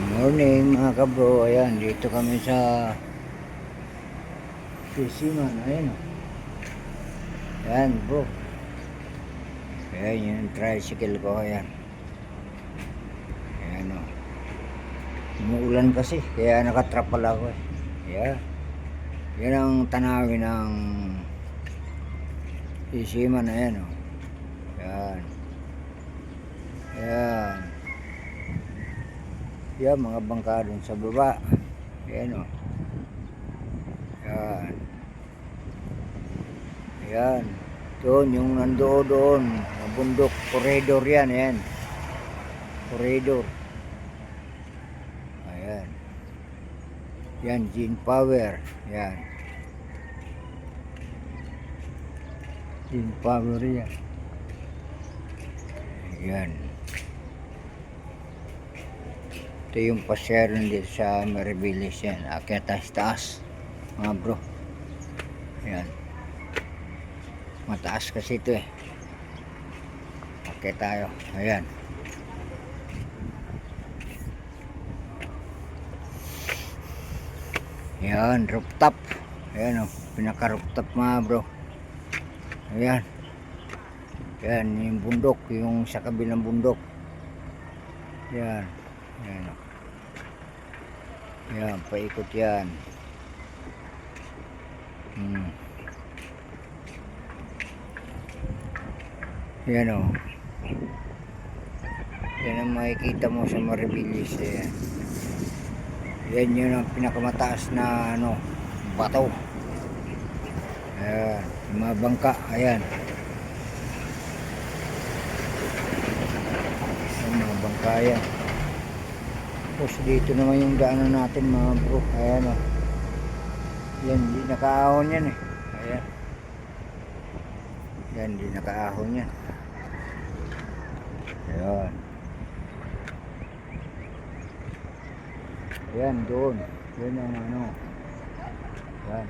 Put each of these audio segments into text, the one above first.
Morning mga kabro, ayan dito kami sa Pisiman, ayan o. Ayan bro, ayan yung tricycle ko, ayan. Ayan o, umuulan kasi kaya nakatrap pala ako eh. Ayan, yan ang tanawin ng Pisiman, ayan o. Ayan, ayan, yan mga bangka dun sa baba. Ayan o, ayan. Ayan, doon yung nandoon yung bundok, corridor yan, ayan, corridor. Ayan, yan Gene Power, yan Gene Power yan. Ayan, ito yung pasyaran dito sa Maribilis yan, akyat taas mga bro. Ayan, mataas kasi ito eh, akyat tayo. Ayan, yan rooftop. Ayan o, pinaka rooftop mga bro. Ayan, yan yung bundok, yung sa kabilang bundok. Yan, yan o, yan paikot yan. Yan o, yan ang makikita mo sa Maribilis. Ayan, yan yun ang pinakamataas na ano, bato. Ayan, yung mga bangka. Ayan, yung mga bangka yan. Tapos dito naman yung daanan natin mga bro. Ayan o, yan di nakaahon yan eh. Ayan, yan di nakaahon yan. Ayan, ayan doon, yan ang ano, yan,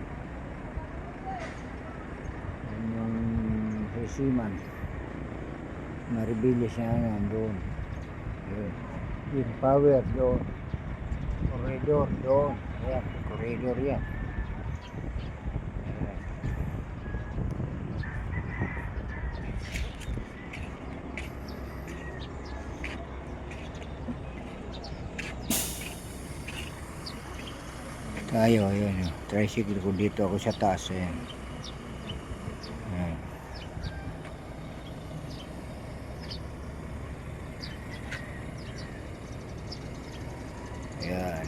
yan yung Pisiman Maribilis yan doon. Yung power doon, corridor doon. Ayan, corridor yan. Ayan. Tayo, ayan, tricycle ko dito ako sa taas. Ayan, ayan. Ayan.